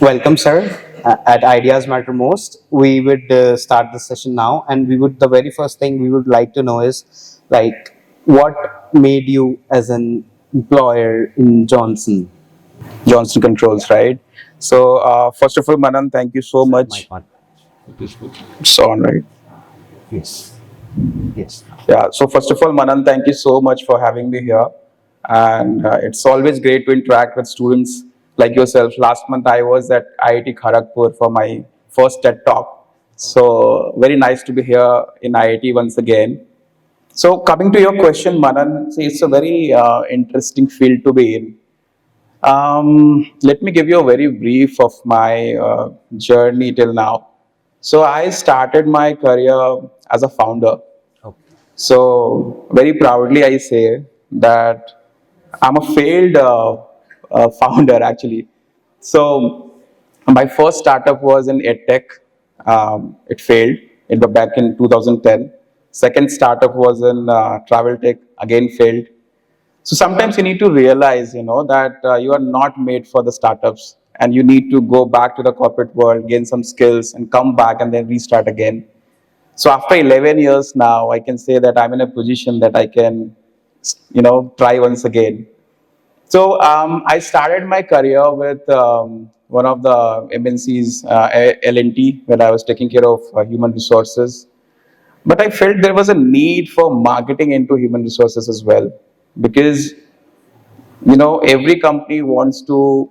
Welcome, sir. At Ideas Matter Most, we would start the session now, and the very first thing we would like to know is like what made you as an employer in Johnson. Johnson Controls, right? So, first of all, Manan, thank you so Sir, mic much. on. It's on, right? Yes. Yes. Yeah. So, first of all, Manan, thank you so much for having me here. And it's always great to interact with students like yourself. Last month, I was at IIT Kharagpur for my first TED Talk. So, very nice to be here in IIT once again. So, coming to your question, Manan, see, it's a very interesting field to be in. Let me give you a very brief of my journey till now. So I started my career as a founder. Okay. So very proudly I say that I'm a failed founder actually. So my first startup was in edtech. It failed in the back in 2010. Second startup was in travel tech. Again failed. So sometimes you need to realize, that you are not made for the startups, and you need to go back to the corporate world, gain some skills, and come back and then restart again. So after 11 years now, I can say that I'm in a position that I can, try once again. So I started my career with one of the MNCs, L&T, when I was taking care of human resources. But I felt there was a need for marketing into human resources as well, because every company wants to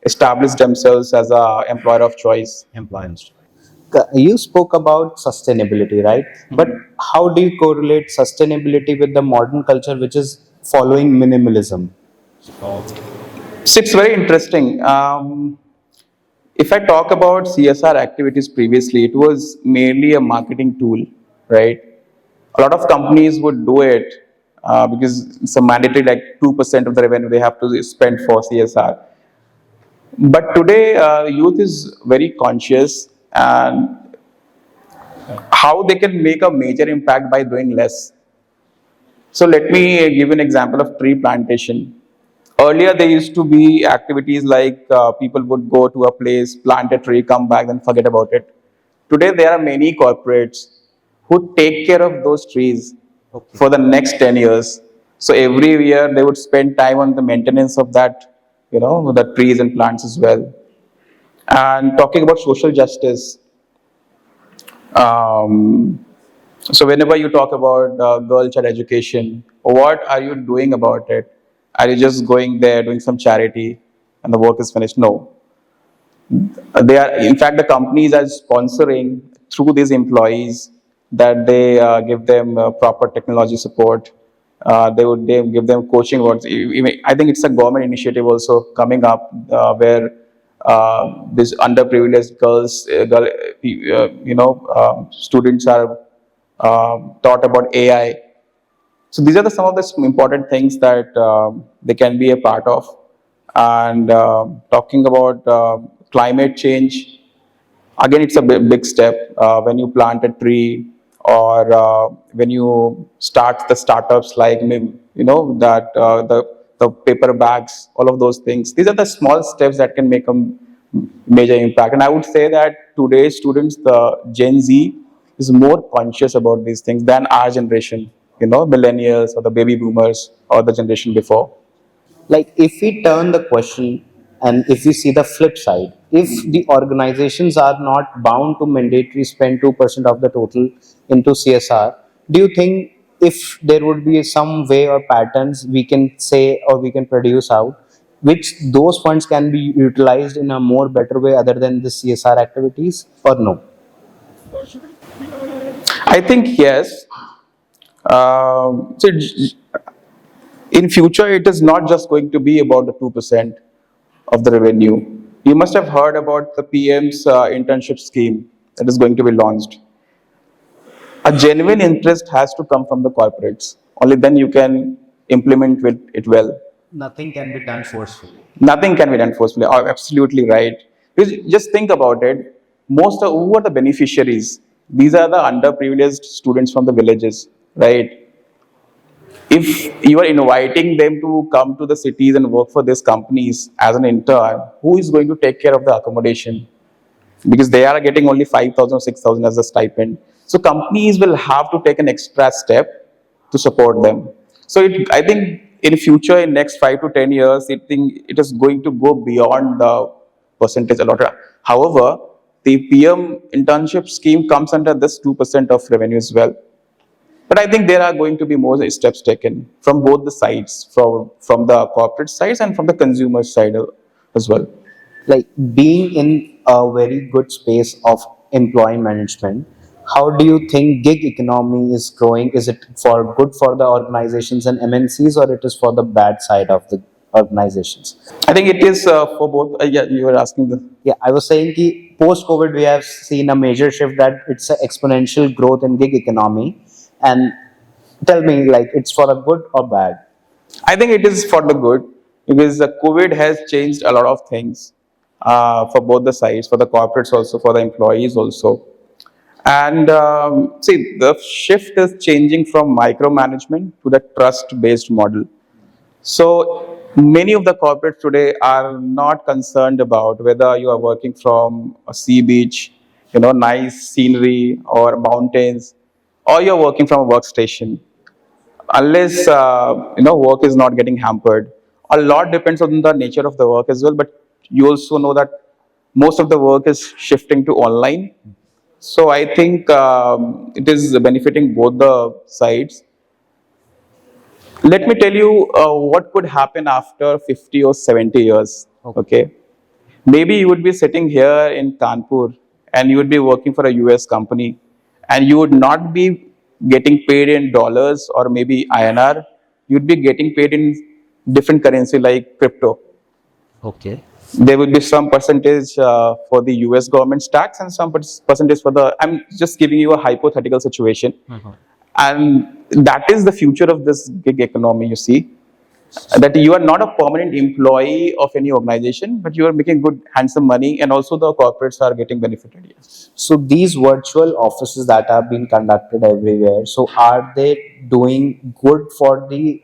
establish themselves as a employer of choice. Employers. You spoke about sustainability, right? But how do you correlate sustainability with the modern culture, which is following minimalism? So it's very interesting. If I talk about CSR activities previously, it was mainly a marketing tool, right? A lot of companies would do it because it's a mandatory, like 2% of the revenue they have to spend for CSR. But today, youth is very conscious, and how they can make a major impact by doing less. So let me give an example of tree plantation. Earlier, there used to be activities like people would go to a place, plant a tree, come back, then forget about it. Today, there are many corporates who take care of those trees Okay. for the next 10 years. So every year, they would spend time on the maintenance of that, the trees and plants as well. And talking about social justice, um, so whenever you talk about girl child education, what are you doing about it? Are you just going there doing some charity and the work is finished? No. They are, in fact, the companies are sponsoring through these employees that they give them proper technology support. They give them coaching. I think it's a government initiative also coming up where these underprivileged students are taught about AI. So these are some of the important things that they can be a part of. And talking about climate change, again, it's a big step when you plant a tree, or when you start the startups like that the paper bags, all of those things. These are the small steps that can make a major impact. And I would say that today's students, the Gen Z, is more conscious about these things than our generation, millennials or the baby boomers or the generation before. Like if we turn the question and if we see the flip side, if the organizations are not bound to mandatory spend 2% of the total into CSR, do you think if there would be some way or patterns we can say or we can produce out which those funds can be utilized in a more better way other than the CSR activities, or no? I think yes. So in future, it is not just going to be about the 2% of the revenue. You must have heard about the PM's internship scheme that is going to be launched. A genuine interest has to come from the corporates. Only then you can implement it well. Nothing can be done forcefully. Nothing can be done forcefully. Oh, absolutely right. Because just think about it. Who are the beneficiaries? These are the underprivileged students from the villages, right? if you are inviting them to come to the cities and work for these companies as an intern, who is going to take care of the accommodation? Because they are getting only 5,000 or 6,000 as a stipend. So companies will have to take an extra step to support them. So I think in future, in next 5 to 10 years, I think it is going to go beyond the percentage allotted. However, the PM internship scheme comes under this 2% of revenue as well. But I think there are going to be more steps taken from both the sides, from the corporate sides and from the consumer side as well. Like being in a very good space of employee management, how do you think gig economy is growing? Is it for good for the organizations and MNCs, or it is for the bad side of the organizations? I think it is for both. Yeah, you were asking the. Yeah, I was saying ki post COVID we have seen a major shift that it's an exponential growth in gig economy, and tell me, like, it's for a good or bad? I think it is for the good because the COVID has changed a lot of things for both the sides, for the corporates also, for the employees also. And see, the shift is changing from micromanagement to the trust-based model. So many of the corporates today are not concerned about whether you are working from a sea beach, nice scenery or mountains, or you're working from a workstation. Unless work is not getting hampered. A lot depends on the nature of the work as well. But you also know that most of the work is shifting to online. So I think it is benefiting both the sides. Let me tell you what could happen after 50 or 70 years. Okay. Maybe you would be sitting here in Kanpur and you would be working for a US company and you would not be getting paid in dollars or maybe INR. You'd be getting paid in different currency like crypto. Okay. There will be some percentage for the US government's tax and some percentage for the. I'm just giving you a hypothetical situation. And that is the future of this gig economy, you see. That you are not a permanent employee of any organization, but you are making good, handsome money, and also the corporates are getting benefited. Yes. So these virtual offices that are being conducted everywhere, so are they doing good for the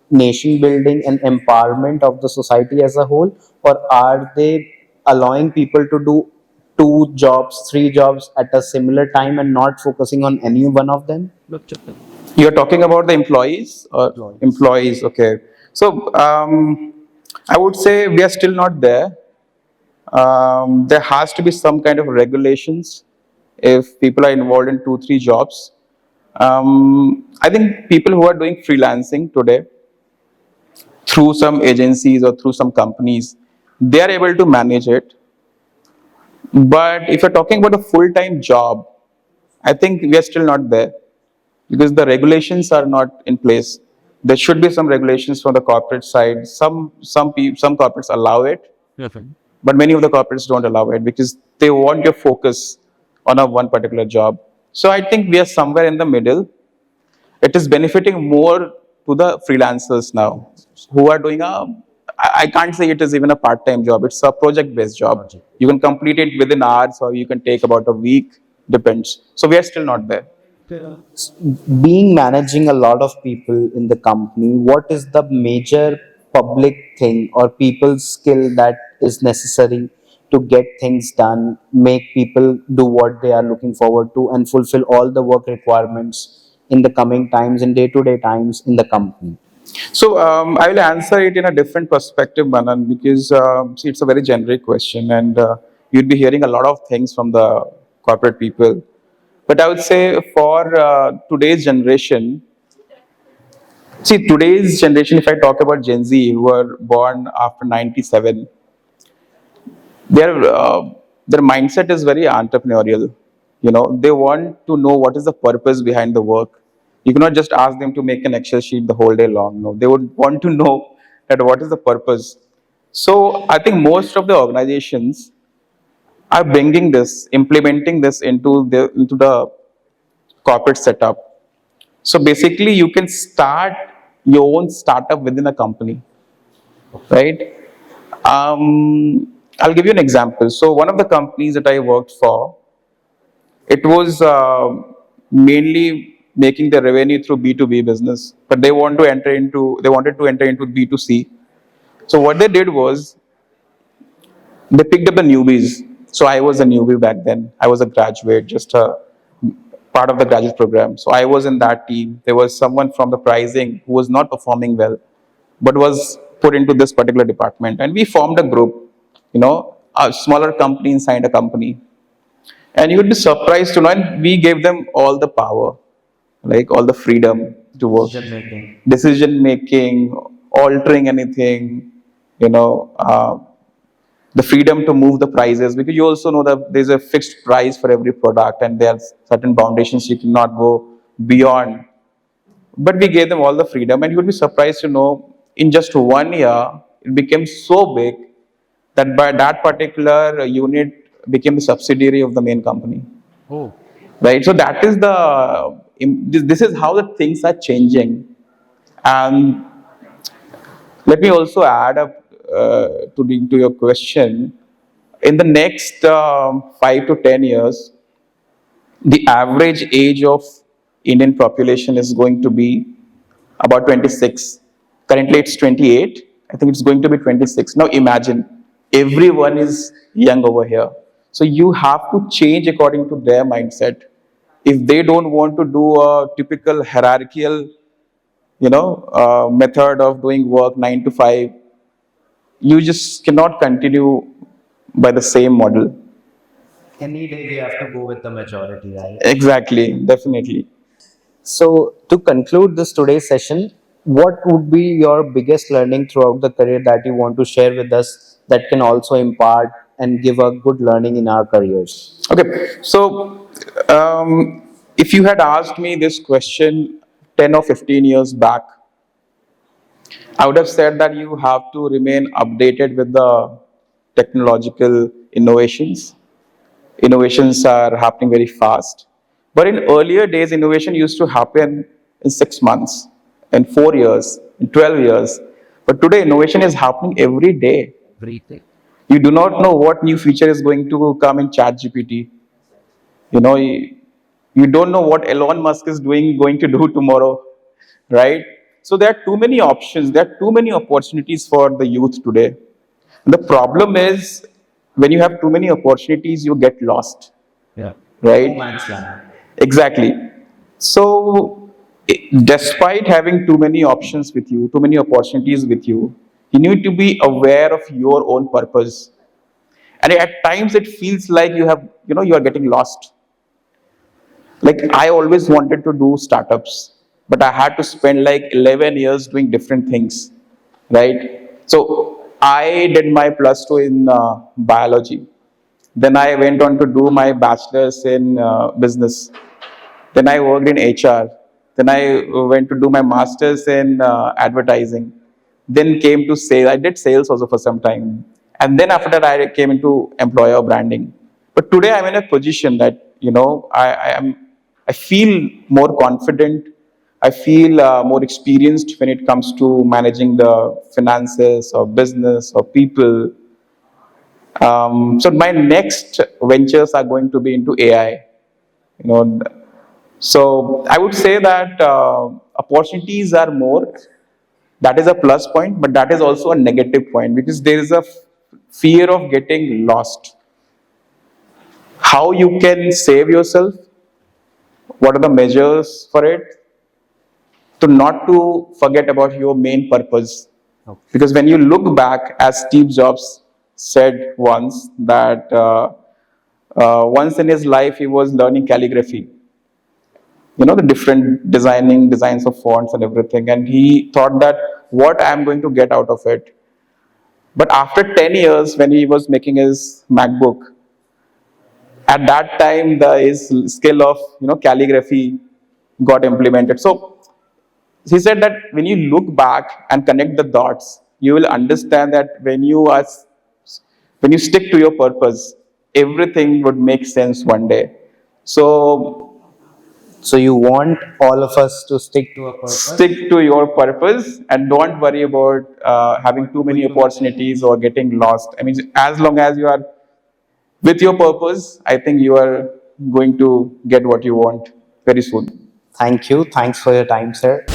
nation building and empowerment of the society as a whole, or are they allowing people to do two jobs, three jobs at a similar time and not focusing on any one of them? You are talking about the employees or Employees. employees? Okay. So I would say we are still not there. There has to be some kind of regulations if people are involved in 2 3 jobs. I think people who are doing freelancing today through some agencies or through some companies, they are able to manage it. But if you're talking about a full-time job, I think we are still not there because the regulations are not in place. There should be some regulations from the corporate side. Some corporates allow it, but many of the corporates don't allow it because they want your focus on a one particular job. So I think we are somewhere in the middle. It is benefiting more to the freelancers now who are doing I can't say it is even a part-time job. It's a project-based job. Project. You can complete it within hours or you can take about a week, depends. So we are still not there. Being managing a lot of people in the company, what is the major public thing or people's skill that is necessary to get things done, make people do what they are looking forward to, and fulfill all the work requirements in the coming times, in day-to-day times in the company? So I will answer it in a different perspective, Manan, because see, it's a very generic question, and you'd be hearing a lot of things from the corporate people. But I would say for today's generation, see, today's generation, if I talk about Gen Z who are born after 97, their their mindset is very entrepreneurial. They want to know what is the purpose behind the work. You cannot just ask them to make an Excel sheet the whole day long. No, they would want to know that what is the purpose. So I think most of the organizations are bringing this, implementing this into the corporate setup. So basically you can start your own startup within a company, right? I'll give you an example. So one of the companies that I worked for, it was mainly making the revenue through B2B business, but they wanted to enter into B2C. So what they did was they picked up the newbies. So I was a newbie back then. I was a graduate, just a part of the graduate program. So I was in that team. There was someone from the pricing who was not performing well, but was put into this particular department. And we formed a group, a smaller company inside a company. And you would be surprised to know, and we gave them all the power, like all the freedom to work, Decision making. decision making, altering anything, you know, uh, the freedom to move the prices, because you also know that there's a fixed price for every product and there are certain foundations you cannot go beyond. But we gave them all the freedom, and you would be surprised to know in just 1 year it became so big that by that particular unit became the subsidiary of the main company, Oh, right? So that is this is how the things are changing. And let me also add up to your question. In the next 5 to 10 years, the average age of Indian population is going to be about 26. Currently, it's 28. I think it's going to be 26. Now, imagine everyone is young over here. So, you have to change according to their mindset. If they don't want to do a typical hierarchical, method of doing work 9 to 5, you just cannot continue by the same model. any day we have to go with the majority, right? Exactly, definitely. So, to conclude this today's session, what would be your biggest learning throughout the career that you want to share with us that can also impart and give a good learning in our careers? Okay, so if you had asked me this question 10 or 15 years back, I would have said that you have to remain updated with the technological innovations. Innovations are happening very fast. But in earlier days, innovation used to happen in 6 months, in 4 years, in 12 years. But today, innovation is happening every day. Everything. You do not know what new feature is going to come in ChatGPT. You don't know what Elon Musk is going to do tomorrow, right? So there are too many options, there are too many opportunities for the youth today. The problem is, when you have too many opportunities, you get lost, Yeah. No right? man's land. Exactly. So despite having too many options with you, too many opportunities with you need to be aware of your own purpose. And at times it feels like you are getting lost. Like, I always wanted to do startups, but I had to spend like 11 years doing different things, right? So I did my plus 2 in biology. Then I went on to do my bachelor's in business. Then I worked in HR. Then I went to do my master's in advertising. Then came to sales. I did sales also for some time. And then after that, I came into employer branding. But today I'm in a position that, I feel more confident. I feel more experienced when it comes to managing the finances or business or people. So my next ventures are going to be into AI. You know, so I would say that opportunities are more. That is a plus point, but that is also a negative point, because there is a fear of getting lost. How you can save yourself? What are the measures for it? To not to forget about your main purpose. Okay. Because when you look back, as Steve Jobs said once, that once in his life he was learning calligraphy, the different designs of fonts and everything, and he thought that what I'm going to get out of it. But after 10 years, when he was making his MacBook, at that time his skill of calligraphy got implemented. So he said that when you look back and connect the dots, you will understand that when you stick to your purpose, everything would make sense one day. So So you want all of us to stick to a purpose? stick to your purpose and don't worry about having too many opportunities or getting lost. I mean, as long as you are with your purpose, I think you are going to get what you want very soon. Thank you. Thanks for your time, sir.